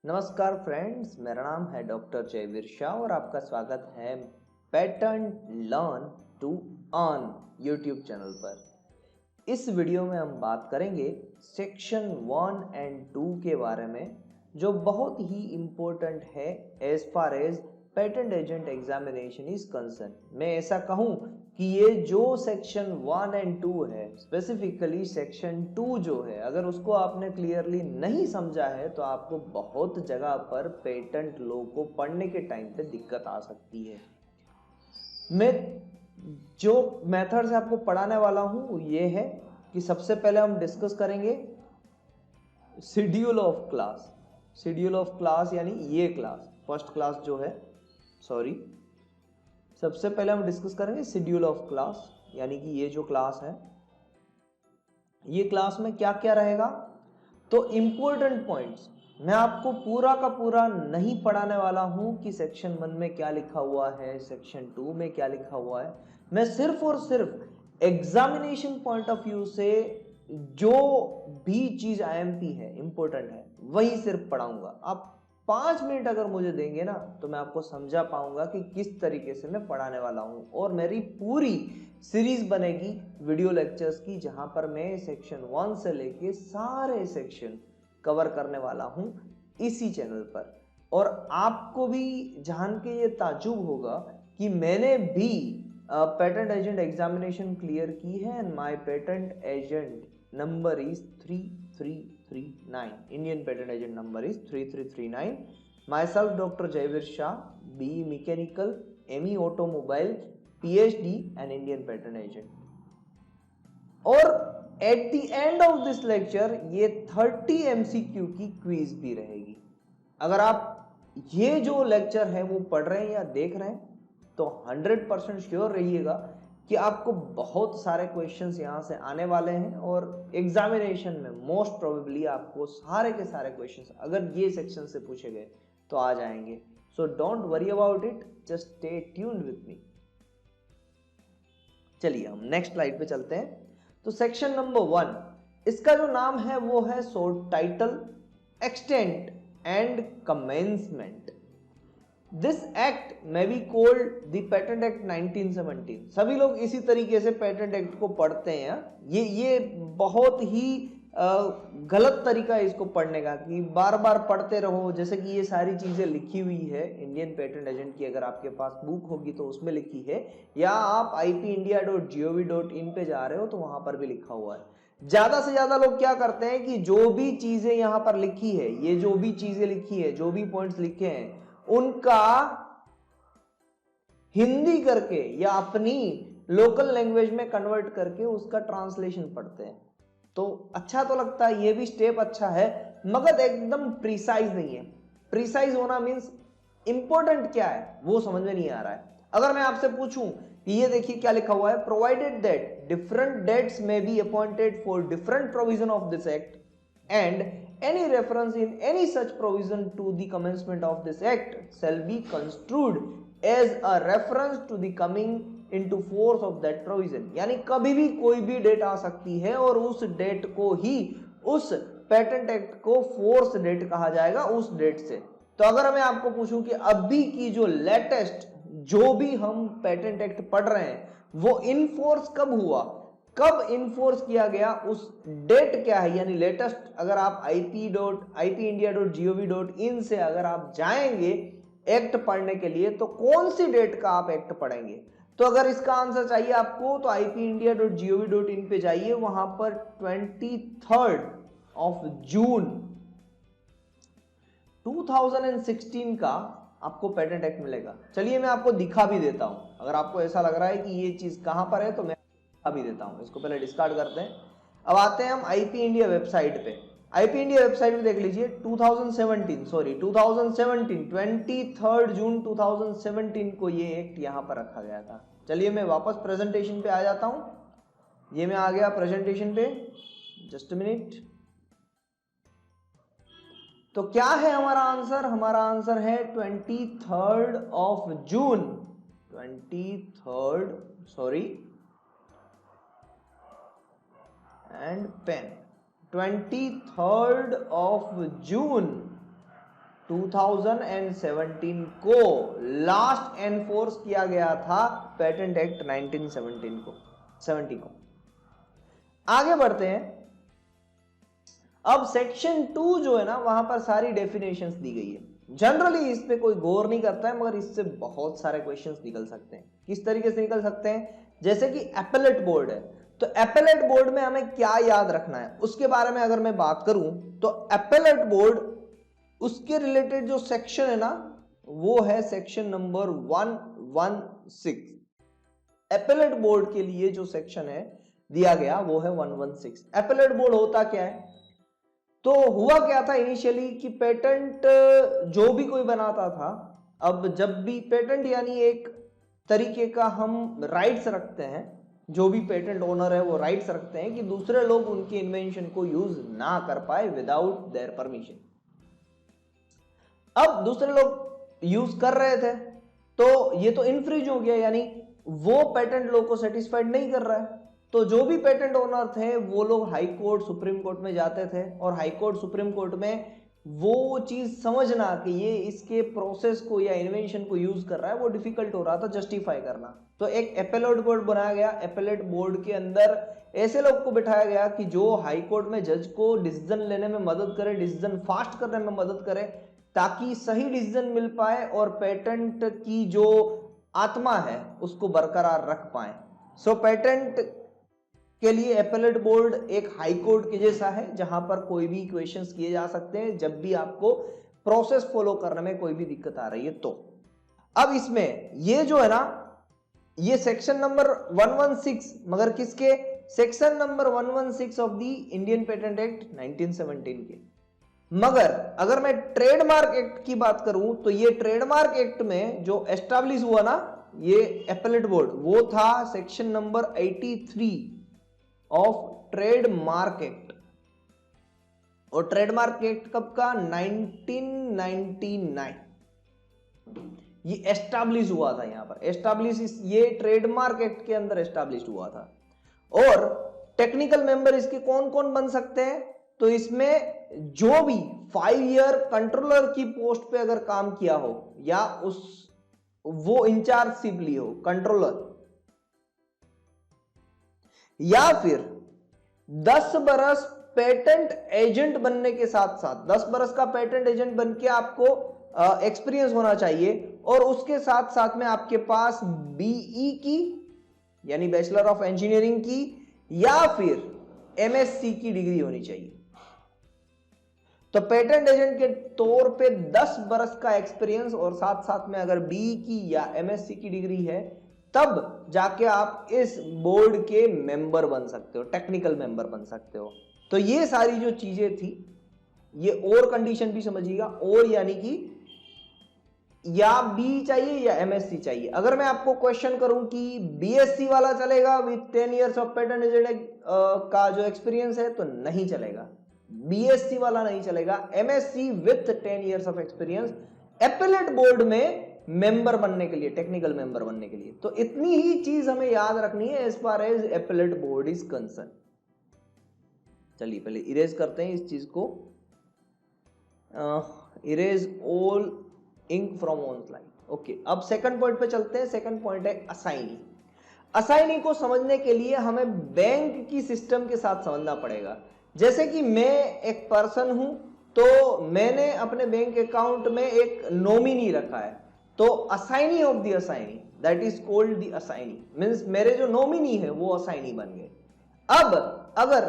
नमस्कार फ्रेंड्स, मेरा नाम है डॉक्टर जयवीर शाह और आपका स्वागत है pattern learn to earn YouTube channel पर। इस वीडियो में हम बात करेंगे सेक्शन 1 एंड 2 के बारे में, जो बहुत ही इम्पोर्टेंट है as far as patent agent examination is concern. मैं ऐसा कहूं कि ये जो सेक्शन 1 एंड 2 है, स्पेसिफिकली सेक्शन 2 जो है, अगर उसको आपने क्लियरली नहीं समझा है तो आपको बहुत जगह पर पेटेंट लॉ को पढ़ने के टाइम पे दिक्कत आ सकती है। मैं जो मेथड से आपको पढ़ाने वाला हूं ये है कि सबसे पहले हम डिस्कस करेंगे schedule of class. Schedule of class यानी ये क्लास, फर्स्ट क्लास जो है, सॉरी, सबसे पहले हम डिस्कस करेंगे शेड्यूल ऑफ क्लास, यानी कि ये जो क्लास है, ये क्लास में क्या क्या रहेगा। तो इंपॉर्टेंट पॉइंट्स मैं आपको पूरा का पूरा नहीं पढ़ाने वाला हूं कि सेक्शन 1 में क्या लिखा हुआ है, सेक्शन 2 में क्या लिखा हुआ है। मैं सिर्फ और सिर्फ एग्जामिनेशन पॉइंट ऑफ व्यू से जो भी चीज आईएमपी है, इंपॉर्टेंट है, वही सिर्फ पढ़ाऊंगा। आप 5 मिनट अगर मुझे देंगे ना तो मैं आपको समझा पाऊंगा कि किस तरीके से मैं पढ़ाने वाला हूं। और मेरी पूरी सीरीज बनेगी वीडियो लेक्चर्स की, जहां पर मैं सेक्शन 1 से लेके सारे सेक्शन कवर करने वाला हूं इसी चैनल पर। और आपको भी जान के ये ताज्जुब होगा कि मैंने भी पेटेंट एजेंट एग्जामिनेशन क्लियर की है and my patent agent number is 3339। Indian patent agent number is 3339। Myself doctor Jayveer Shah, BE mechanical, ME automobile, PhD and Indian patent agent. और at the end of this lecture ये 30 MCQ की quiz भी रहेगी। अगर आप ये जो lecture है वो पढ़ रहे हैं या देख रहे हैं तो 100% श्योर रहिएगा कि आपको बहुत सारे क्वेश्चंस यहां से आने वाले हैं और एग्जामिनेशन में मोस्ट प्रोबेबली आपको सारे के सारे क्वेश्चंस अगर ये सेक्शन से पूछे गए तो आ जाएंगे। So don't worry about it, just stay tuned with me. चलिए हम नेक्स्ट स्लाइड पे चलते हैं। तो सेक्शन नंबर 1, इसका जो नाम है वो है short title, extent and commencement. This act may be called the patent act 1917। सभी लोग इसी तरीके से पेटेंट एक्ट को पढ़ते हैं। ये बहुत ही गलत तरीका है इसको पढ़ने का कि बार बार पढ़ते रहो, जैसे कि ये सारी चीजें लिखी हुई है इंडियन पेटेंट एजेंट की। अगर आपके पास बुक होगी तो उसमें लिखी है, या आप ipindia.gov.in पे जा रहे हो तो वहां पर भी लिखा हुआ है। ज्यादा से ज्यादा लोग क्या करते हैं कि जो भी चीजें यहां पर लिखी है, ये जो भी चीजें लिखी है, जो भी पॉइंट्स लिखे हैं, उनका हिंदी करके या अपनी लोकल लैंग्वेज में कन्वर्ट करके उसका ट्रांसलेशन पढ़ते हैं। तो अच्छा तो लगता है, ये भी स्टेप अच्छा है, मगर एकदम प्रिसाइज नहीं है। प्रिसाइज होना मींस इंपॉर्टेंट क्या है वो समझ में नहीं आ रहा है। अगर मैं आपसे पूछूं कि ये देखिए क्या लिखा हुआ है, provided that different dates may be appointed for different provision of this act and any reference in any such provision to the commencement of this act shall be construed as a reference to the coming into force of that provision। यानी कभी भी कोई भी date आ सकती है और उस date को ही, उस पेटेंट एक्ट को फोर्स डेट कहा जाएगा उस डेट से। तो अगर मैं आपको पूछूं कि अभी की जो लेटेस्ट जो भी हम पेटेंट एक्ट पढ़ रहे हैं वो इन फोर्स कब हुआ, कब इनफोर्स किया गया, उस डेट क्या है, यानी लेटेस्ट। अगर आप ipindia.gov.in से अगर आप जाएंगे एक्ट पढ़ने के लिए तो कौन सी डेट का आप एक्ट पढ़ेंगे। तो अगर इसका आंसर चाहिए आपको तो ipindia.gov.in पे जाइए, वहां पर 23 जून 2016 का आपको पेटेंट एक्ट मिलेगा। चलिए मैं आपको दिखा भी देता हूं, अगर आपको ऐसा लग रहा है कि ये चीज कहां पर है तो मैं अभी देता हूं। इसको पहले डिस्कार्ड करते हैं। अब आते हैं हम आईपी इंडिया वेबसाइट पे। आईपी इंडिया वेबसाइट पे देख लीजिए 2017 23 जून 2017 को ये एक्ट यहां पर रखा गया था। चलिए मैं वापस प्रेजेंटेशन पे आ जाता हूं। ये मैं आ गया प्रेजेंटेशन पे, जस्ट मिनट। तो क्या है हमारा आंसर, हमारा आंसर है 23 जून 23 सॉरी and pen 23 जून 2017 को लास्ट एनफोर्स किया गया था पेटेंट एक्ट 1970 को। आगे बढ़ते हैं। अब सेक्शन 2 जो है ना, वहां पर सारी डेफिनेशंस दी गई है। जनरली इस पे कोई गौर नहीं करता है, मगर इससे बहुत सारे क्वेश्चंस निकल सकते हैं। किस तरीके से निकल सकते हैं? जैसे कि एपेलेट बोर्ड है, तो एपेलेट बोर्ड में हमें क्या याद रखना है उसके बारे में अगर मैं बात करूं, तो एपेलेट बोर्ड उसके रिलेटेड जो सेक्शन है ना, वो है सेक्शन नंबर 116। एपेलेट बोर्ड के लिए जो सेक्शन है दिया गया वो है 116। एपेलेट बोर्ड होता क्या है? तो हुआ क्या था इनिशियली कि पेटेंट जो भी कोई बनाता था, अब जब भी पेटेंट यानी एक तरीके का हम राइट्स रखते हैं, जो भी पेटेंट ओनर है वो राइट्स रखते हैं कि दूसरे लोग उनकी इन्वेंशन को यूज ना कर पाए विदाउट देयर परमिशन। अब दूसरे लोग यूज कर रहे थे तो ये तो इनफ्रिज हो गया, यानी वो पेटेंट लॉ को सेटिस्फाइड नहीं कर रहा है। तो जो भी पेटेंट ओनर थे वो लोग हाई कोर्ट सुप्रीम कोर्ट में जाते थे, और हाई कोर्ट सुप्रीम कोर्ट में वो चीज समझना कि ये इसके प्रोसेस को या इन्वेंशन को यूज कर रहा है वो डिफिकल्ट हो रहा था जस्टिफाई करना। तो एक एपेलेट बोर्ड बनाया गया। एपेलेट बोर्ड के अंदर ऐसे लोग को बिठाया गया कि जो हाई कोर्ट में जज को डिसीजन लेने में मदद करे, डिसीजन फास्ट करने में मदद करे, ताकि सही डिसीजन मिल पाए और पेटेंट की जो आत्मा है उसको बरकरार रख पाए। सो पेटेंट के लिए एपेलेट बोर्ड एक हाई कोर्ट के जैसा है, जहां पर कोई भी क्वेश्चंस किए जा सकते हैं जब भी आपको प्रोसेस फॉलो करने में कोई भी दिक्कत आ रही है। तो अब इसमें ये जो है ना, ये सेक्शन नंबर 116, मगर किसके? Section number 116 of the Indian patent act 1917 के। मगर अगर मैं ट्रेडमार्क एक्ट की बात करूं, तो ये ट्रेडमार्क एक्ट में जो एस्टैब्लिश हुआ ना ये एपेलेट बोर्ड, वो था section number 83 of trademark act. और ट्रेडमार्क एक्ट कब का? 1999 ये एस्टैब्लिश हुआ था। यहां पर एस्टैब्लिश ये ट्रेडमार्क एक्ट के अंदर एस्टैब्लिश हुआ था। और टेक्निकल मेंबर इसके कौन कौन बन सकते हैं? तो इसमें जो भी 5 ईयर कंट्रोलर की पोस्ट पे अगर काम किया हो, या वो इंचार्जशिप ली हो कंट्रोलर, या फिर 10 बरस पेटेंट एजेंट बनने के साथ साथ 10 बरस का पेटेंट एजेंट बन के आपको एक्सपीरियंस होना चाहिए, और उसके साथ साथ में आपके पास बीई की यानी बैचलर ऑफ इंजीनियरिंग की या फिर एमएससी की डिग्री होनी चाहिए। तो पेटेंट एजेंट के तौर पे 10 बरस का एक्सपीरियंस और साथ साथ में अगर बीई की या एमएससी की डिग्री है, तब जाके आप इस बोर्ड के मेंबर बन सकते हो, टेक्निकल मेंबर बन सकते हो। तो ये सारी जो चीजें थी, ये और कंडीशन भी समझिएगा, और यानी कि या बी चाहिए या एमएससी चाहिए। अगर मैं आपको क्वेश्चन करूं कि बीएससी वाला चलेगा with 10 years of patent agent का जो एक्सपीरियंस है, तो नहीं चलेगा, बीएससी वाला नहीं चलेगा। MSc with 10 years of experience appellate board में मेंबर बनने के लिए, टेक्निकल मेंबर बनने के लिए। तो इतनी ही चीज हमें याद रखनी है as far as appellate board is concern. चलिए पहले इरेज करते हैं इस चीज को। Erase all ink from on slide. Okay, अब सेकंड पॉइंट पे चलते हैं। सेकंड पॉइंट है असाइनी। असाइनी को समझने के लिए हमें बैंक की सिस्टम के साथ समझना पड़ेगा। जैसे कि मैं एक पर्सन हूं, तो मैंने अपने बैंक अकाउंट में एक नॉमिनी रखा है, तो assignee of the assignee that is called the assignee, means मेरे जो नॉमिनी है वो असाइनी बन गए। अब अगर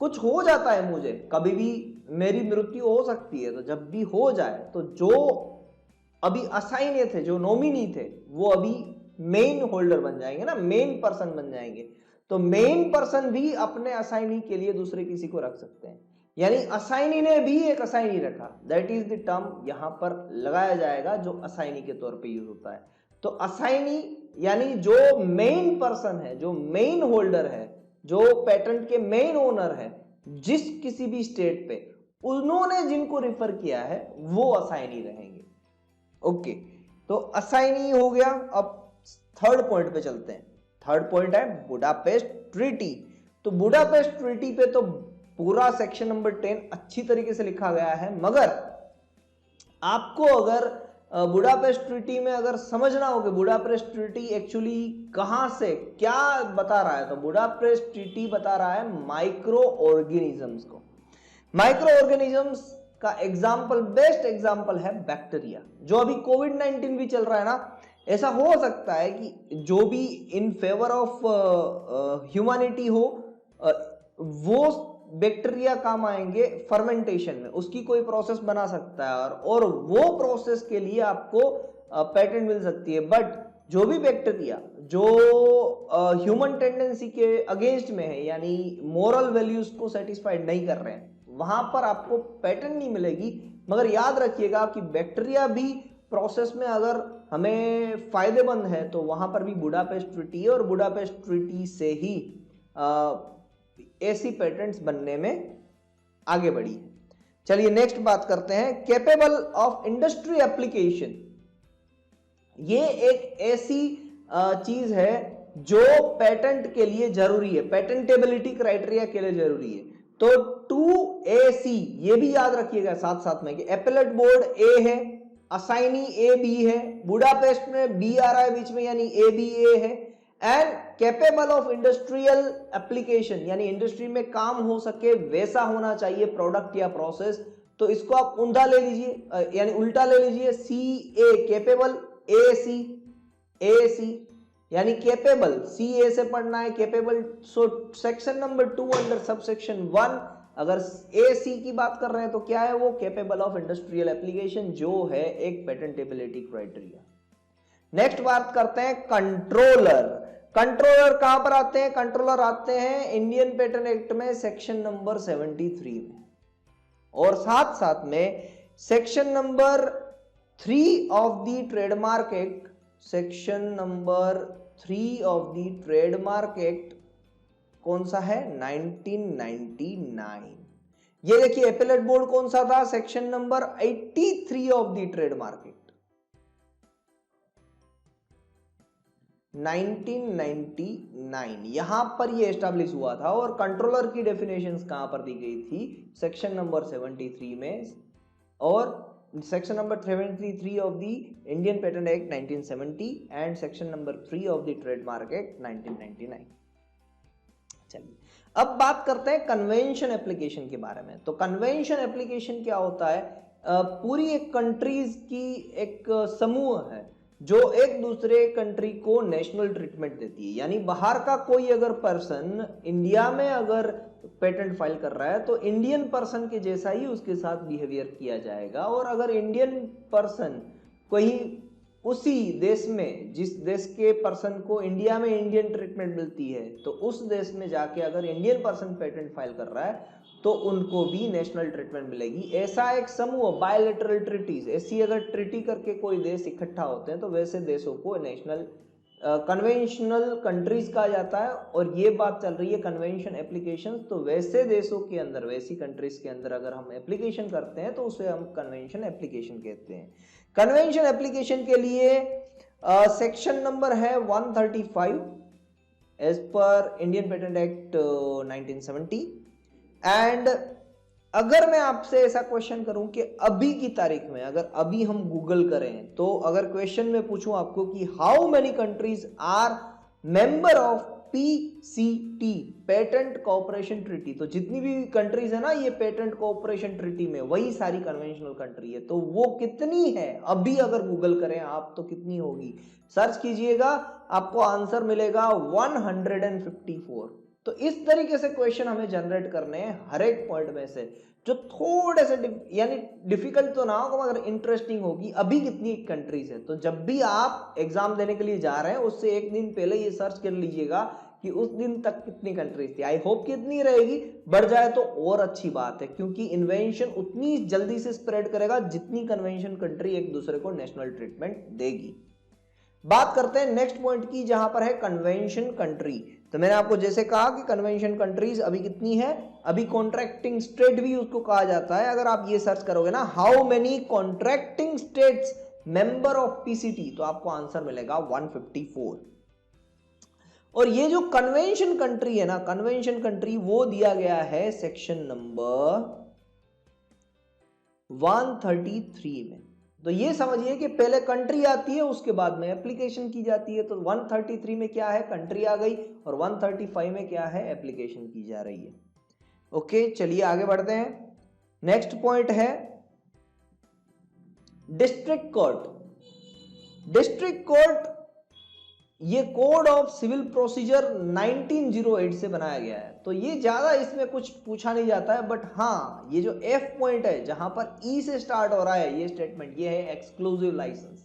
कुछ हो जाता है, मुझे कभी भी मेरी मृत्यु हो सकती है, तो जब भी हो जाए तो जो अभी असाइने थे, जो नॉमिनी थे, वो अभी मेन होल्डर बन जाएंगे ना, मेन पर्सन बन जाएंगे। तो मेन पर्सन भी अपने असाइनी के लिए दूसरे किसी को रख सकते हैं, यानी असाइनी ने भी एक असाइनी रखा, दैट इज द टर्म यहां पर लगाया जाएगा जो असाइनी के तौर पे यूज होता है। तो असाइनी यानी जो मेन पर्सन है, जो मेन होल्डर है, जो पेटेंट के मेन ओनर है, जिस किसी भी स्टेट पे उन्होंने जिनको रिफर किया है वो असाइनी रहेंगे। ओके, तो असाइनी हो गया। अब थर्ड पॉइंट पे चलते हैं। थर्ड पॉइंट है बुडापेस्ट ट्रीटी। तो बुडापेस्ट ट्रीटी पे तो पूरा सेक्शन नंबर 10 अच्छी तरीके से लिखा गया है, मगर आपको अगर बुडापेस्ट ट्रीटी में अगर समझना हो कि बुडापेस्ट ट्रीटी एक्चुअली कहां से क्या बता रहा है, तो बुडापेस्ट ट्रीटी बता रहा है माइक्रो ऑर्गेनिजम्स को। माइक्रो ऑर्गेनिजम्स का एग्जाम्पल, बेस्ट एग्जाम्पल है बैक्टीरिया। जो अभी कोविड-19 भी चल रहा है ना, ऐसा हो सकता है कि जो भी इन फेवर ऑफ ह्यूमैनिटी हो वो बैक्टीरिया काम आएंगे फर्मेंटेशन में, उसकी कोई प्रोसेस बना सकता है और वो प्रोसेस के लिए आपको पेटेंट मिल सकती है। बट जो भी बैक्टीरिया जो ह्यूमन टेंडेंसी के अगेंस्ट में है, यानी मोरल वैल्यूज को सेटिस्फाइड नहीं कर रहे हैं, वहां पर आपको पेटेंट नहीं मिलेगी। मगर याद रखिएगा कि बैक्टीरिया भी प्रोसेस में अगर हमें फायदेमंद है तो वहां पर भी बुडापेस्ट ट्रीटी है और बुडापेस्ट ट्रीटी से ही ऐसी पेटेंट्स बनने में आगे बढ़ी है। चलिए नेक्स्ट बात करते हैं, कैपेबल ऑफ इंडस्ट्री एप्लीकेशन। ये एक ऐसी चीज है जो पेटेंट के लिए जरूरी है, पेटेंटेबिलिटी क्राइटेरिया के लिए जरूरी है। तो 2AC ये भी याद रखिएगा साथ साथ में कि एपेलेट बोर्ड ए है, असाइनी ए बी है, बुडापेस्ट में बी आ रहा है बीच में यानी ए बी ए है, and capable of industrial application यानी इंडस्ट्री में काम हो सके वैसा होना चाहिए प्रोडक्ट या प्रोसेस। तो इसको आप ऊंधा ले लीजिए यानी उल्टा ले लीजिए, CA कैपेबल, AC यानी कैपेबल, CA से पढ़ना है capable. So section number 2 under subsection 1 अगर AC की बात कर रहे हैं तो क्या है वो, कैपेबल ऑफ इंडस्ट्रियल एप्लीकेशन, जो है एक पेटेंटेबिलिटी क्राइटेरिया। नेक्स्ट बात करते हैं कंट्रोलर। कंट्रोलर कहां पर आते हैं, कंट्रोलर आते हैं इंडियन पेटेंट एक्ट में सेक्शन नंबर 73 में, और साथ साथ में section number 3 of the trademark act, section number 3 of the trademark act कौन सा है, 1999। ये देखिए एपेलेट बोर्ड कौन सा था, section number 83 of the trademark act 1999, यहां पर ये एस्टैब्लिश हुआ था। और कंट्रोलर की डेफिनेशंस कहां पर दी गई थी, सेक्शन नंबर 73 में, और section number 73 of the Indian patent act 1970 and section number 3 of the trademark act 1999। चलिए अब बात करते हैं कन्वेंशन एप्लीकेशन के बारे में। तो कन्वेंशन एप्लीकेशन क्या होता है, पूरी एक कंट्रीज की एक समूह है जो एक दूसरे कंट्री को नेशनल ट्रीटमेंट देती है। यानी बाहर का कोई अगर पर्सन इंडिया में अगर पेटेंट फाइल कर रहा है तो इंडियन पर्सन के जैसा ही उसके साथ बिहेवियर किया जाएगा, और अगर इंडियन पर्सन कोई उसी देश में, जिस देश के पर्सन को इंडिया में इंडियन ट्रीटमेंट मिलती है, तो उस देश में जाके अगर इंडियन पर्सन पेटेंट फाइल कर रहा है तो उनको भी नेशनल ट्रीटमेंट मिलेगी। ऐसा एक समूह बायलैटरल ट्रीटीज, ऐसी अगर ट्रीटी करके कोई देश इकट्ठा होते हैं तो वैसे देशों को नेशनल कन्वेंशनल कंट्रीज कहा जाता है। और ये बात चल रही है कन्वेंशन एप्लीकेशन, तो वैसे देशों के अंदर, वैसी कंट्रीज के अंदर अगर हम एप्लीकेशन करते हैं तो उसे हम कन्वेंशन एप्लीकेशन कहते हैं। कन्वेंशन एप्लीकेशन के लिए सेक्शन नंबर है 135 as per Indian patent act 1970। And अगर मैं आपसे ऐसा क्वेश्चन करूं कि अभी की तारीख में, अगर अभी हम गूगल करें, तो अगर क्वेश्चन में पूछूं आपको कि how many countries are member of PCT, patent cooperation treaty, तो जितनी भी कंट्रीज है ना ये पेटेंट कोऑपरेशन ट्रीटी में, वही सारी कन्वेंशनल कंट्री है, तो वो कितनी है अभी अगर गूगल करें आप तो कितनी होगी, सर्च कीजिएगा आपको आंसर मिलेगा 154। तो इस तरीके से क्वेश्चन हमें जनरेट करने हैं हर एक पॉइंट में से, जो थोड़े से यानी डिफिकल्ट तो ना हो मगर इंटरेस्टिंग होगी। अभी कितनी कंट्रीज है, तो जब भी आप एग्जाम देने के लिए जा रहे हैं उससे एक दिन पहले ये सर्च कर लीजिएगा कि उस दिन तक कितनी कंट्रीज थी। आई होप कितनी रहेगी, बढ़ जाए तो और अच्छी बात है, क्योंकि इन्वेंशन उतनी जल्दी से स्प्रेड करेगा जितनी कन्वेंशन कंट्री एक दूसरे को नेशनल ट्रीटमेंट देगी। बात करते हैं नेक्स्ट पॉइंट की, जहां पर है कन्वेंशन कंट्री। तो मैंने आपको जैसे कहा कि कन्वेंशन कंट्रीज अभी कितनी है, अभी कॉन्ट्रैक्टिंग स्टेट भी उसको कहा जाता है। अगर आप ये सर्च करोगे ना how many contracting states member of PCT, तो आपको आंसर मिलेगा 154। और ये जो कन्वेंशन कंट्री है ना, कन्वेंशन कंट्री वो दिया गया है सेक्शन नंबर 133 में। तो ये समझिए कि पहले कंट्री आती है, उसके बाद में एप्लीकेशन की जाती है। तो 133 में क्या है, कंट्री आ गई, और 135 में क्या है, एप्लीकेशन की जा रही है। ओके, चलिए आगे बढ़ते हैं। नेक्स्ट पॉइंट है डिस्ट्रिक्ट कोर्ट। डिस्ट्रिक्ट कोर्ट ये कोड ऑफ सिविल प्रोसीजर 1908 से बनाया गया है। तो ये ज्यादा इसमें कुछ पूछा नहीं जाता है, बट हाँ ये जो एफ पॉइंट है जहां पर ई से स्टार्ट हो रहा है ये स्टेटमेंट, ये है एक्सक्लूसिव लाइसेंस।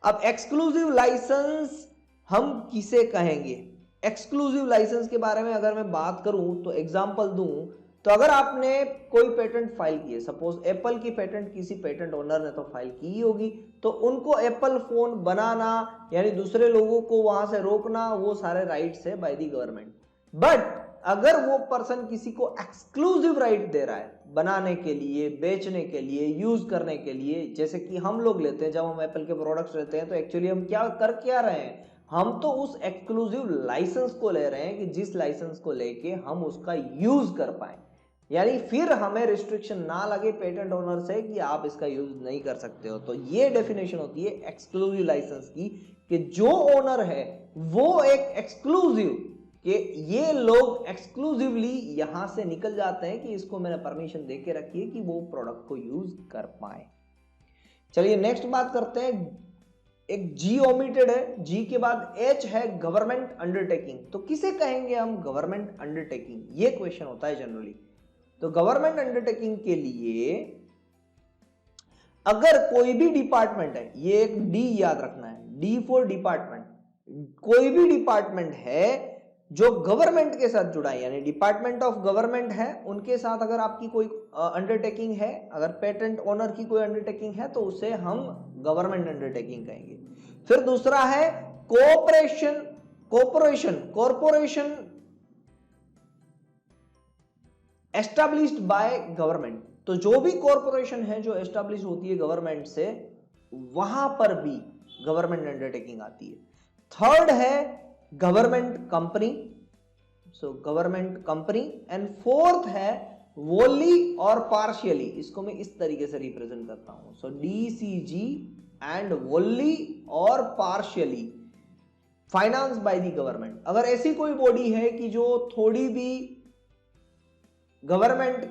अब एक्सक्लूसिव लाइसेंस हम किसे कहेंगे? एक्सक्लूसिव लाइसेंस के बारे में अगर मैं बात करूं तो एग्जांपल दूं, तो अगर आपने कोई पेटेंट फाइल की है, सपोज एप्पल की पेटेंट किसी पेटेंट ओनर ने तो फाइल की होगी, तो उनको एप्पल फोन बनाना यानी दूसरे लोगों को वहां से रोकना, वो सारे राइट्स है बाय द गवर्नमेंट। बट अगर वो पर्सन किसी को एक्सक्लूसिव राइट दे रहा है बनाने के लिए, बेचने के लिए, यूज करने के लिए, जैसे कि हम लोग लेते हैं, जब हम एप्पल के प्रोडक्ट्स लेते हैं तो एक्चुअली हम क्या रहे हैं, हम तो उस एक्सक्लूसिव लाइसेंस को ले रहे हैं कि जिस लाइसेंस को लेके हम उसका यूज कर पाए, यानी फिर हमें रिस्ट्रिक्शन ना लगे पेटेंट ओनर से कि आप इसका यूज नहीं कर सकते हो। तो ये डेफिनेशन होती है एक्सक्लूसिव लाइसेंस की, कि जो ओनर है वो एक एक्सक्लूसिव, कि ये लोग एक्सक्लूसिवली यहां से निकल जाते हैं कि इसको मैंने परमिशन दे के रखी है कि वो प्रोडक्ट को यूज कर पाए। चलिए नेक्स्ट बात करते हैं। एक जी ओमिटेड है, जी के बाद एच है, गवर्नमेंट अंडरटेकिंग। तो किसे कहेंगे हम गवर्नमेंट अंडरटेकिंग, ये क्वेश्चन होता है जनरली। तो गवर्नमेंट अंडरटेकिंग के लिए अगर कोई भी डिपार्टमेंट है, ये एक डी याद रखना है, डी फॉर डिपार्टमेंट, कोई भी डिपार्टमेंट है जो गवर्नमेंट के साथ जुड़ा है, यानी डिपार्टमेंट ऑफ गवर्नमेंट है, उनके साथ अगर आपकी कोई अंडरटेकिंग है, अगर पेटेंट ओनर की कोई अंडरटेकिंग है, तो उसे हम गवर्नमेंट अंडरटेकिंग कहेंगे। फिर दूसरा है cooperation, corporation established by government. तो जो भी कॉरपोरेशन है जो एस्टैब्लिश होती है गवर्नमेंट से, वहां पर भी गवर्नमेंट अंडरटेकिंग आती है। थर्ड है government company, so government company. And fourth है वोली और पार्शियली, इसको मैं इस तरीके से रिप्रेजेंट करता हूं, सो डीसीजी एंड वोली और partially finance by the government. अगर ऐसी कोई बॉडी है कि जो थोड़ी भी गवर्नमेंट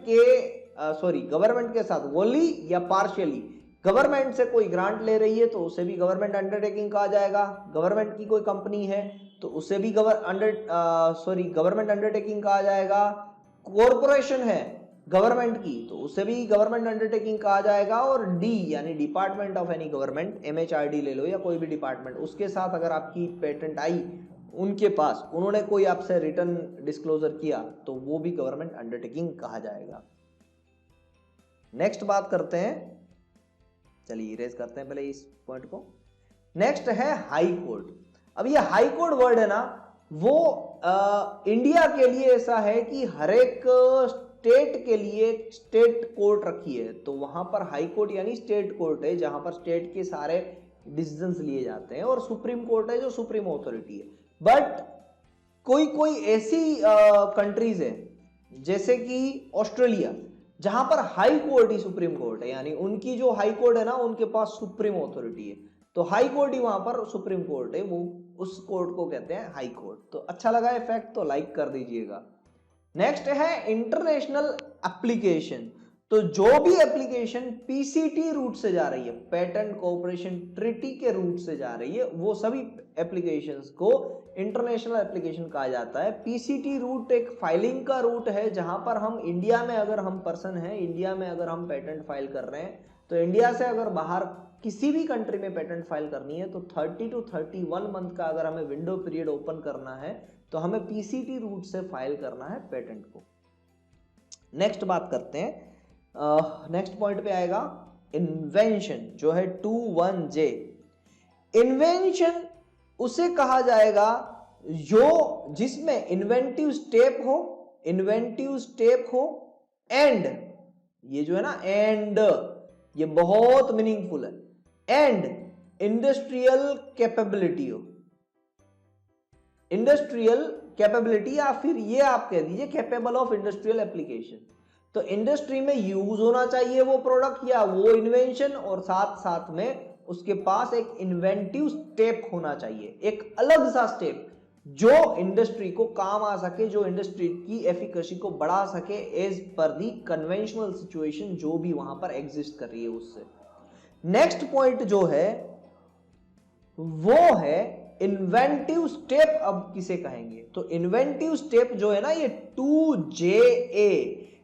के साथ वोली या पार्शियली गवर्नमेंट से कोई ग्रांट ले रही है, तो उसे भी गवर्नमेंट अंडरटेकिंग कहा जाएगा। गवर्नमेंट की कोई कंपनी है तो उसे भी गवर्नमेंट अंडरटेकिंग कहा जाएगा। कॉरपोरेशन है गवर्नमेंट की तो उसे भी गवर्नमेंट अंडरटेकिंग कहा जाएगा। और डी यानी department of any government, MHRD ले लो या कोई भी डिपार्टमेंट, उसके साथ अगर आपकी पेटेंट आई, उनके पास उन्होंने कोई आपसे रिटर्न डिस्क्लोजर किया, तो वो भी गवर्नमेंट अंडरटेकिंग कहा जाएगा। नेक्स्ट बात करते हैं, चलिए इरेज करते हैं पहले इस पॉइंट को। नेक्स्ट है हाई कोर्ट। अब ये हाई कोर्ट वर्ड है ना, वो इंडिया के लिए ऐसा है कि हर एक स्टेट के लिए स्टेट कोर्ट रखी है, तो वहां पर हाई कोर्ट यानी स्टेट कोर्ट है जहां पर स्टेट के सारे डिसीजंस लिए जाते हैं, और सुप्रीम कोर्ट है जो सुप्रीम अथॉरिटी है। बट कोई ऐसी कंट्रीज है जैसे कि ऑस्ट्रेलिया, जहां पर हाई कोर्ट ही सुप्रीम कोर्ट है, यानी उनकी जो हाई कोर्ट है ना, उनके पास सुप्रीम अथॉरिटी है, तो हाई कोर्ट ही वहां पर सुप्रीम कोर्ट है, वो उस कोर्ट को कहते हैं हाई कोर्ट। तो अच्छा लगा है फैक्ट तो लाइक कर दीजिएगा। नेक्स्ट है इंटरनेशनल एप्लीकेशन। तो जो भी एप्लीकेशन पीसीटी रूट से जा रही है, पेटेंट कोऑपरेशन ट्रीटी के रूट से जा रही है, वो सभी एप्लीकेशंस को इंटरनेशनल एप्लीकेशन कहा जाता है। पीसीटी रूट एक फाइलिंग का रूट है, जहां पर हम इंडिया में अगर हम पर्सन हैं, इंडिया में अगर हम पेटेंट फाइल कर रहे हैं, तो इंडिया से अगर बाहर किसी भी कंट्री में पेटेंट फाइल करनी है, तो 30 to 31 मंथ का अगर हमें विंडो पीरियड ओपन करना है, तो हमें पीसीटी रूट से फाइल करना है पेटेंट को। नेक्स्ट बात करते हैं, नेक्स्ट पॉइंट पे आएगा इन्वेंशन, जो है 21J। इन्वेंशन उसे कहा जाएगा जो जिसमें इन्वेंटिव स्टेप हो एंड, ये जो है ना एंड, ये बहुत मीनिंगफुल है, एंड इंडस्ट्रियल कैपेबिलिटी हो, इंडस्ट्रियल कैपेबिलिटी, या फिर ये आप कह दीजिए कैपेबल ऑफ इंडस्ट्रियल एप्लीकेशन। तो इंडस्ट्री में यूज होना चाहिए वो प्रोडक्ट या वो इन्वेंशन, और साथ साथ में उसके पास एक इन्वेंटिव स्टेप होना चाहिए, एक अलग सा स्टेप जो इंडस्ट्री को काम आ सके, जो इंडस्ट्री की एफिकेसी को बढ़ा सके एज पर दी कन्वेंशनल सिचुएशन जो भी वहां पर एग्जिस्ट कर रही है उससे। नेक्स्ट पॉइंट जो है वो है इन्वेंटिव स्टेप। अब किसे कहेंगे? तो इन्वेंटिव स्टेप जो है ना, ये 2JA,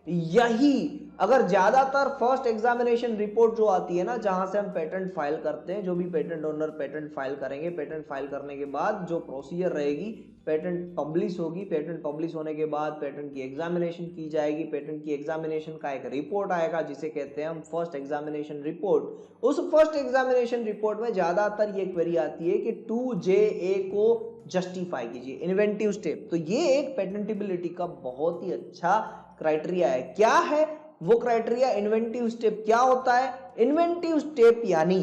यही अगर ज्यादातर फर्स्ट एग्जामिनेशन रिपोर्ट जो आती है ना, जहां से हम पेटेंट फाइल करते हैं, जो भी पेटेंट ओनर पेटेंट फाइल करेंगे, पेटेंट फाइल करने के बाद जो प्रोसीजर रहेगी, पेटेंट पब्लिश होगी, पेटेंट पब्लिश होने के बाद पेटेंट की एग्जामिनेशन की जाएगी, पेटेंट की एग्जामिनेशन का एक रिपोर्ट आएगा जिसे कहते हैं हम फर्स्ट एग्जामिनेशन रिपोर्ट। उस फर्स्ट एग्जामिनेशन रिपोर्ट में ज्यादातर ये क्वेरी आती है कि 2JA को जस्टिफाई कीजिए, इन्वेंटिव स्टेप। तो ये एक पेटेंटेबिलिटी का बहुत ही अच्छा क्राइटेरिया है। क्या है वो क्राइटेरिया? इन्वेंटिव स्टेप क्या होता है? इन्वेंटिव स्टेप यानी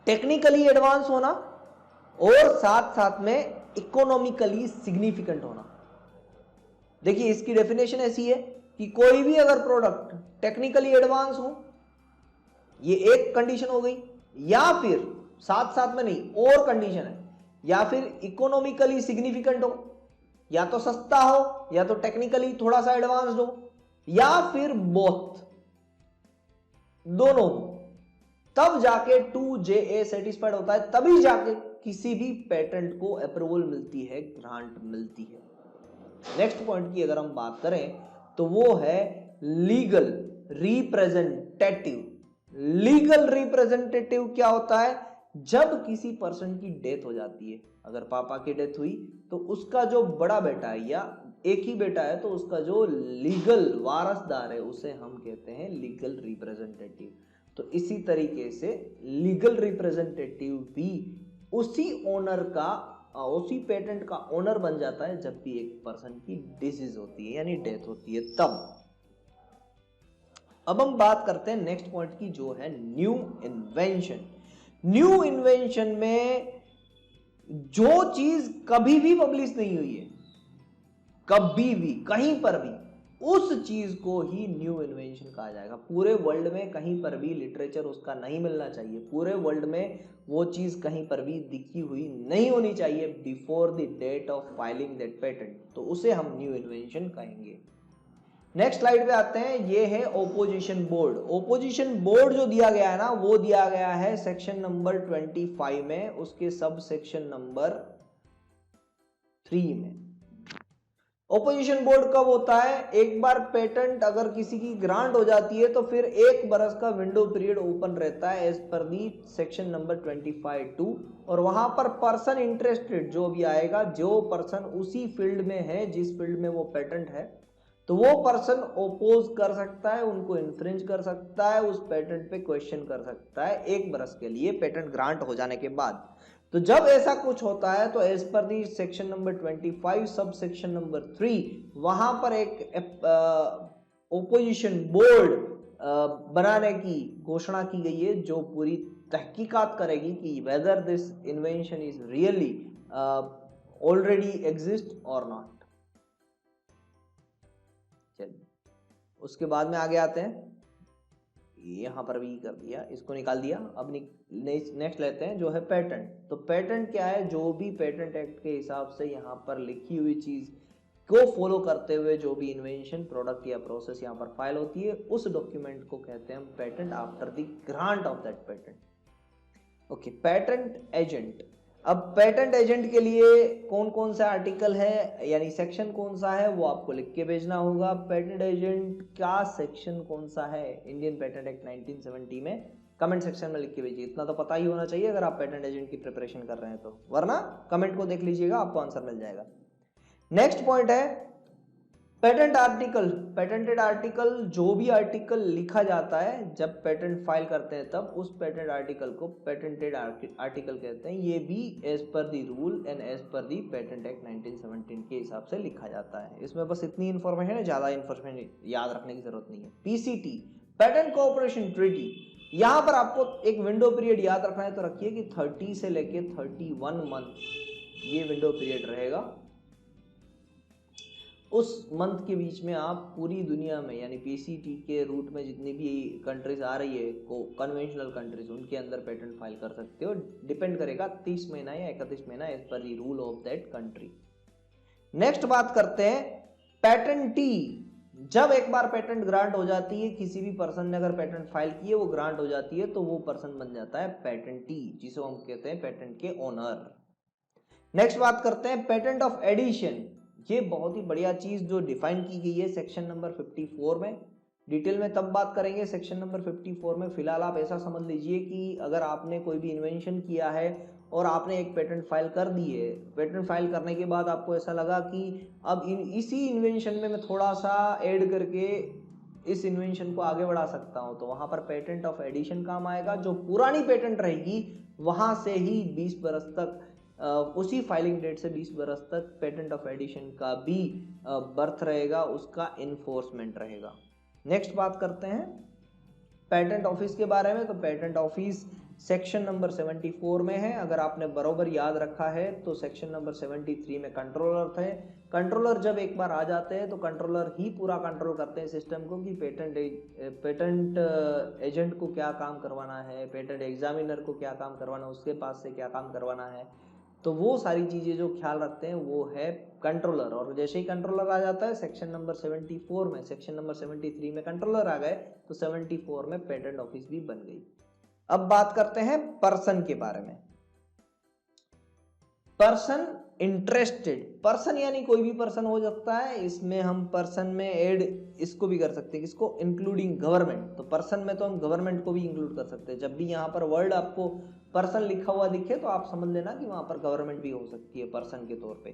टेक्निकली एडवांस होना और साथ साथ में इकोनॉमिकली सिग्निफिकेंट होना। देखिए इसकी डेफिनेशन ऐसी है कि कोई भी अगर प्रोडक्ट टेक्निकली एडवांस हो, ये एक कंडीशन हो गई, या फिर साथ साथ में नहीं और कंडीशन है, या फिर इकोनॉमिकली सिग्निफिकेंट हो, या तो सस्ता हो या तो टेक्निकली थोड़ा सा एडवांस्ड हो, या फिर बोथ, दोनों हो, तब जाके 2JA सेटिस्फाइड होता है, तभी जाके किसी भी पेटेंट को अप्रूवल मिलती है, ग्रांट मिलती है। नेक्स्ट पॉइंट की अगर हम बात करें तो वो है लीगल रिप्रेजेंटेटिव। लीगल रिप्रेजेंटेटिव क्या होता है? जब किसी पर्सन की डेथ हो जाती है, अगर पापा की डेथ हुई तो उसका जो बड़ा बेटा है या एक ही बेटा है तो उसका जो लीगल वारसदार है उसे हम कहते हैं लीगल रिप्रेजेंटेटिव। तो इसी तरीके से लीगल रिप्रेजेंटेटिव भी उसी ओनर का, उसी पेटेंट का ओनर बन जाता है जब भी एक पर्सन की डिसीज होती है यानी डेथ होती है तब। अब हम बात करते हैं नेक्स्ट पॉइंट की जो है न्यू इन्वेंशन। न्यू इन्वेंशन में जो चीज कभी भी पब्लिश नहीं हुई है, कभी भी कहीं पर भी, उस चीज को ही न्यू इन्वेंशन कहा जाएगा। पूरे वर्ल्ड में कहीं पर भी लिटरेचर उसका नहीं मिलना चाहिए, पूरे वर्ल्ड में वो चीज कहीं पर भी दिखी हुई नहीं होनी चाहिए before the date of filing that patent, तो उसे हम न्यू इन्वेंशन कहेंगे। नेक्स्ट स्लाइड पे आते हैं, ये है ओपोजिशन बोर्ड। ओपोजिशन बोर्ड जो दिया गया है ना, वो दिया गया है सेक्शन नंबर 25 में, उसके सब सेक्शन नंबर 3 में। ओपोजिशन बोर्ड कब होता है? एक बार पेटेंट अगर किसी की ग्रांट हो जाती है तो फिर 1 बरस का विंडो पीरियड ओपन रहता है एज पर दी सेक्शन नंबर 25(2), और वहां पर पर्सन इंटरेस्टेड जो भी आएगा, जो पर्सन उसी फील्ड में है जिस फील्ड में वो पेटेंट है, तो वो पर्सन ओपोज कर सकता है, उनको इन्फ्रिंज कर सकता है, उस पेटेंट पे क्वेश्चन कर सकता है 1 बरस के लिए पेटेंट ग्रांट हो जाने के बाद। तो जब ऐसा कुछ होता है तो एज पर the section number 25 sub section number 3 वहां पर एक ओपोजिशन बोर्ड बनाने की घोषणा की गई है जो पूरी तहकीकात करेगी कि whether this invention is really already exist और नॉट। चलिए उसके बाद में आगे आते हैं, यहां पर भी कर दिया, इसको निकाल दिया। अब नेक्स्ट लेते हैं जो है पेटेंट। तो पेटेंट क्या है? जो भी पेटेंट एक्ट के हिसाब से यहाँ पर लिखी हुई चीज को फॉलो करते हुए जो भी इन्वेंशन, प्रोडक्ट या प्रोसेस यहाँ पर फाइल होती है, उस डॉक्यूमेंट को कहते हैं हम patent after the grant of that patent. Okay, patent agent. अब पेटेंट एजेंट के लिए कौन कौन सा आर्टिकल है यानी सेक्शन कौन सा है वो आपको लिख के भेजना होगा। पेटेंट एजेंट का सेक्शन कौन सा है इंडियन पेटेंट एक्ट 1970 में, कमेंट सेक्शन में लिख के भेजिए। इतना तो पता ही होना चाहिए अगर आप पेटेंट एजेंट की प्रिपरेशन कर रहे हैं तो, वरना कमेंट को देख लीजिएगा, आपको आंसर मिल जाएगा। नेक्स्ट पॉइंट है पेटेंट आर्टिकल। पेटेंटेड आर्टिकल, जो भी आर्टिकल लिखा जाता है जब पेटेंट फाइल करते हैं तब उस पेटेंट आर्टिकल को पेटेंटेड आर्टिकल कहते हैं। ये भी एज पर दी रूल एंड एज पर दी पेटेंट एक्ट 1917 के हिसाब से लिखा जाता है। इसमें बस इतनी इन्फॉर्मेशन है, ज्यादा इन्फॉर्मेशन याद रखने की जरूरत नहीं है। पीसीटी, पेटेंट कोऑपरेशन ट्रीटी, यहां पर आपको एक विंडो पीरियड याद रखना है तो रखिए कि 30 से लेके 31 मंथ ये विंडो पीरियड रहेगा। उस मंथ के बीच में आप पूरी दुनिया में यानी पीसीटी के रूट में जितनी भी कंट्रीज आ रही है कन्वेंशनल कंट्रीज, उनके अंदर पेटेंट फाइल कर सकते हो। डिपेंड करेगा 30 महीना या 31 महीना एज पर the rule of that country. Next बात करते हैं पैटेंटी। जब एक बार पेटेंट ग्रांट हो जाती है, किसी भी पर्सन ने अगर पेटेंट फाइल की है, वो ग्रांट हो जाती है, तो वो पर्सन बन जाता है पैटेंटी, जिसे हम कहते हैं पेटेंट के ओनर। नेक्स्ट बात करते हैं पेटेंट ऑफ एडिशन। ये बहुत ही बढ़िया चीज जो डिफाइन की गई है सेक्शन नंबर 54 में। डिटेल में तब बात करेंगे सेक्शन नंबर 54 में। फिलहाल आप ऐसा समझ लीजिए कि अगर आपने कोई भी इन्वेंशन किया है और आपने एक पेटेंट फाइल कर दी है, पेटेंट फाइल करने के बाद आपको ऐसा लगा कि अब इसी इन्वेंशन में मैं थोड़ा सा ऐड करके इस इन्वेंशन को आगे बढ़ा सकता हूं, तो वहां पर पेटेंट ऑफ एडिशन काम आएगा। जो पुरानी पेटेंट रहेगी वहां से ही 20 बरस तक उसी फाइलिंग डेट से 20 बरस तक पेटेंट ऑफ एडिशन का भी बर्थ रहेगा, उसका इन्फोर्समेंट रहेगा। नेक्स्ट बात करते हैं पेटेंट ऑफिस के बारे में। तो पेटेंट ऑफिस सेक्शन नंबर 74 में है। अगर आपने बरोबर याद रखा है तो सेक्शन नंबर 73 में कंट्रोलर थे। कंट्रोलर जब एक बार आ जाते हैं तो कंट्रोलर ही पूरा कंट्रोल करते हैं सिस्टम को कि पेटेंट एजेंट को क्या काम करवाना है, पेटेंट एग्जामिनर को क्या काम करवाना है, उसके पास से क्या काम करवाना है। तो वो सारी चीजें जो ख्याल रखते हैं वो है कंट्रोलर। और जैसे ही कंट्रोलर आ जाता है सेक्शन नंबर 74 में, सेक्शन नंबर 73 में कंट्रोलर आ गए तो 74 में पेटेंट ऑफिस भी बन गई। अब बात करते हैं पर्सन के बारे में। पर्सन इंटरेस्टेड, पर्सन यानी कोई भी पर्सन हो सकता है। इसमें हम पर्सन में ऐड इसको भी कर सकते हैं, किसको, इंक्लूडिंग गवर्नमेंट। तो पर्सन में तो हम गवर्नमेंट को भी इंक्लूड कर सकते हैं। जब भी यहाँ पर वर्ड आपको पर्सन लिखा हुआ दिखे तो आप समझ लेना कि वहां पर गवर्नमेंट भी हो सकती है पर्सन के तौर पे।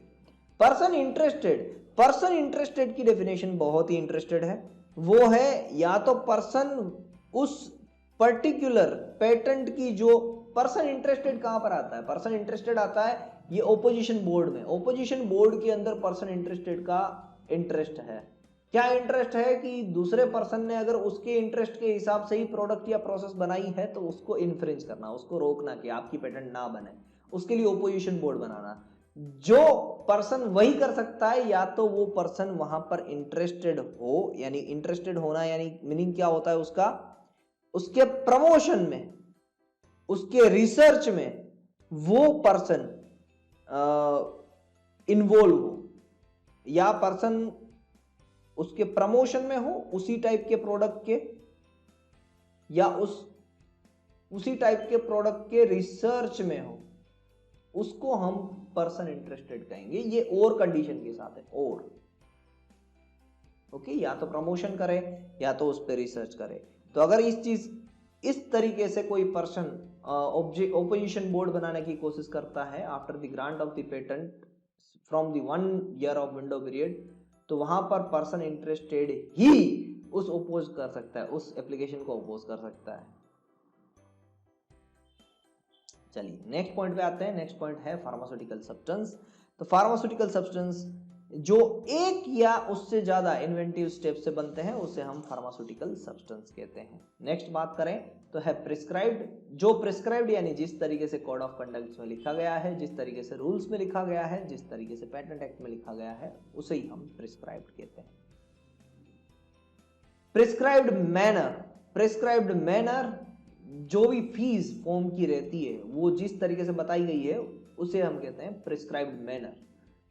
पर्सन इंटरेस्टेड, पर्सन इंटरेस्टेड की डेफिनेशन बहुत ही इंटरेस्टेड है। वो है या तो पर्सन उस पर्टिकुलर पेटेंट की, जो पर्सन इंटरेस्टेड कहां पर आता है, पर्सन इंटरेस्टेड आता है ये ओपोजिशन बोर्ड में। ओपोजिशन बोर्ड के अंदर पर्सन इंटरेस्टेड का इंटरेस्ट है। क्या इंटरेस्ट है कि दूसरे पर्सन ने अगर उसके इंटरेस्ट के हिसाब से ही प्रोडक्ट या प्रोसेस बनाई है तो उसको इन्फ्रिंज करना, उसको रोकना कि आपकी पेटेंट ना बने, उसके लिए ओपोजिशन बोर्ड बनाना। जो पर्सन वही कर सकता है, या तो वो पर्सन वहां पर इंटरेस्टेड हो, यानी इंटरेस्टेड होना यानी मीनिंग क्या होता है उसका, उसके प्रमोशन में, उसके रिसर्च में वो पर्सन इन्वॉल्व हो, या पर्सन उसके प्रमोशन में हो उसी टाइप के प्रोडक्ट के, या उसी टाइप के प्रोडक्ट के रिसर्च में हो, उसको हम पर्सन इंटरेस्टेड कहेंगे। ये और कंडीशन के साथ है, और ओके, या तो प्रमोशन करे या तो उस पर रिसर्च करे। तो अगर इस तरीके से कोई पर्सन ओपोजिशन बोर्ड बनाने की कोशिश करता है after the grant of the patent from the 1 year of window period, तो वहां पर पर्सन इंटरेस्टेड ही उस अपोज कर सकता है, उस एप्लीकेशन को अपोज कर सकता है। चलिए नेक्स्ट पॉइंट पे आते हैं। नेक्स्ट पॉइंट है फार्मास्यूटिकल सब्सटेंस। तो फार्मास्यूटिकल सब्सटेंस जो एक या उससे ज्यादा इन्वेंटिव स्टेप से बनते हैं उसे हम फार्मास्यूटिकल सब्सटेंस कहते हैं। नेक्स्ट बात करें तो है प्रिस्क्राइब्ड। जो प्रिस्क्राइब्ड यानी जिस तरीके से कोड ऑफ कंडक्ट में लिखा गया है, जिस तरीके से रूल्स में लिखा गया है, जिस तरीके से पेटेंट एक्ट में लिखा गया है, उसे ही हम प्रिस्क्राइब्ड कहते हैं। प्रिस्क्राइब्ड मैनर, प्रिस्क्राइब्ड मैनर जो भी फीस फॉर्म की रहती है वो जिस तरीके से बताई गई है उसे हम कहते हैं प्रिस्क्राइब्ड मैनर।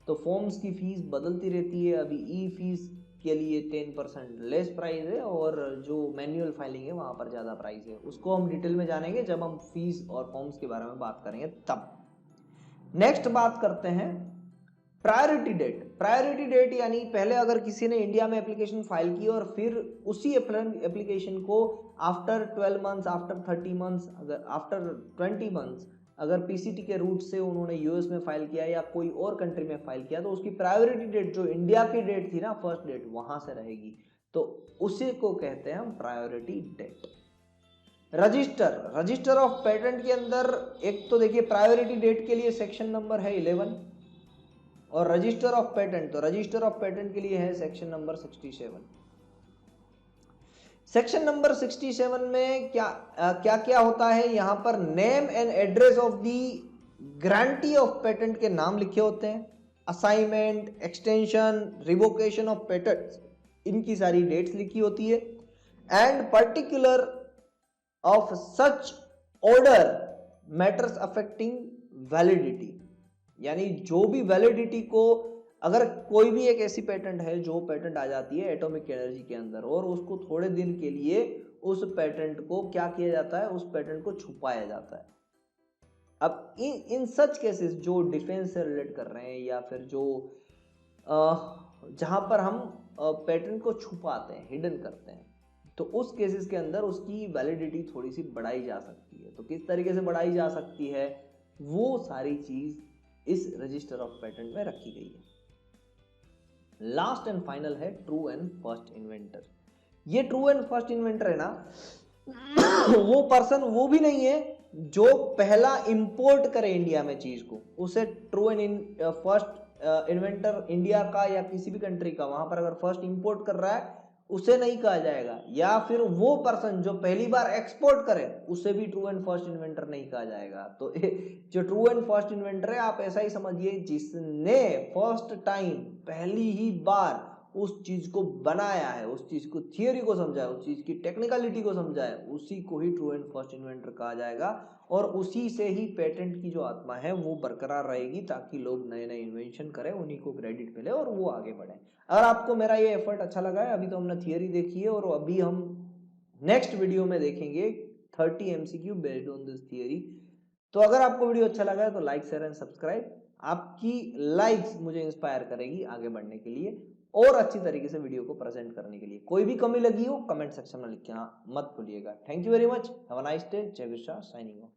तो फॉर्म्स की फीस बदलती रहती है। अभी ई फीस के लिए 10% लेस प्राइस है और जो मैन्युअल फाइलिंग है वहां पर ज्यादा प्राइस है। उसको हम डिटेल में जानेंगे जब हम फीस और फॉर्म्स के बारे में बात करेंगे तब। नेक्स्ट बात करते हैं प्रायोरिटी डेट। प्रायोरिटी डेट यानी पहले अगर किसी ने इंडिया में एप्लीकेशन फाइल की और फिर उसी एप्लीकेशन को आफ्टर 12 मंथ्स, आफ्टर 30 मंथ्स, अगर आफ्टर 20 मंथ्स अगर पीसीटी के रूट से उन्होंने यूएस में फाइल किया या कोई और कंट्री में फाइल किया, तो उसकी प्रायोरिटी डेट जो इंडिया की डेट थी ना, फर्स्ट डेट, वहां से रहेगी। तो उसे को कहते हैं हम priority date. Register, register of patent के अंदर एक तो देखिए प्रायोरिटी डेट के लिए सेक्शन नंबर है 11 और रजिस्टर ऑफ पेटेंट, तो रजिस्टर ऑफ पेटेंट के लिए है सेक्शन नंबर 67। सेक्शन नंबर 67 में क्या क्या होता है, यहां पर name and address of the grantee of patent के नाम लिखे होते हैं। Assignment, extension, revocation of patents, इनकी सारी डेट्स लिखी होती है। And particular of such order matters affecting validity, यानी जो भी वैलिडिटी को, अगर कोई भी एक ऐसी पेटेंट है जो पेटेंट आ जाती है एटॉमिक एनर्जी के अंदर और उसको थोड़े दिन के लिए उस पेटेंट को क्या किया जाता है, उस पेटेंट को छुपाया जाता है। अब इन सच केसेस जो डिफेंस से रिलेट कर रहे हैं या फिर जो जहां पर हम पेटेंट को छुपाते हैं, हिडन करते हैं, तो उस केसेस के अंदर उसकी वैलिडिटी थोड़ी सी बढ़ाई जा सकती है। तो किस तरीके से बढ़ाई जा सकती है, वो सारी चीज इस रजिस्टर ऑफ पेटेंट में रखी गई है। लास्ट एंड फाइनल है ट्रू एंड फर्स्ट इन्वेंटर। ये ट्रू एंड फर्स्ट इन्वेंटर है ना, वो पर्सन वो भी नहीं है जो पहला इंपोर्ट करे इंडिया में चीज को, उसे true and first inventor India का या किसी भी कंट्री का वहां पर अगर फर्स्ट इंपोर्ट कर रहा है उसे नहीं कहा जाएगा। या फिर वो पर्सन जो पहली बार एक्सपोर्ट करे उसे भी ट्रू एंड फर्स्ट इन्वेंटर नहीं कहा जाएगा। तो जो ट्रू एंड फर्स्ट इन्वेंटर है आप ऐसा ही समझिए, जिसने फर्स्ट टाइम पहली ही बार उस चीज को बनाया है, उस चीज को थियोरी को समझा है, उस चीज की टेक्निकलिटी को समझा है, उसी को ही ट्रू एंड फर्स्ट इन्वेंटर कहा जाएगा। और उसी से ही पेटेंट की जो आत्मा है वो बरकरार रहेगी, ताकि लोग नए नए इन्वेंशन करें, उन्हीं को क्रेडिट मिले और वो आगे बढ़े। अगर आपको मेरा ये एफर्ट अच्छा लगा है, अभी तो हमने थियोरी देखी है और अभी हम नेक्स्ट वीडियो में देखेंगे 30 MCQ based on this theory. तो अगर आपको वीडियो अच्छा लगा है तो लाइक, शेयर एंड सब्सक्राइब। आपकी लाइक्स मुझे इंस्पायर करेगी आगे बढ़ने के लिए और अच्छी तरीके से वीडियो को प्रेजेंट करने के लिए। कोई भी कमी लगी हो कमेंट सेक्शन में लिखना मत भूलिएगा। Thank you very much, have a nice day. जय विश्वा, साइनिंग ऑफ।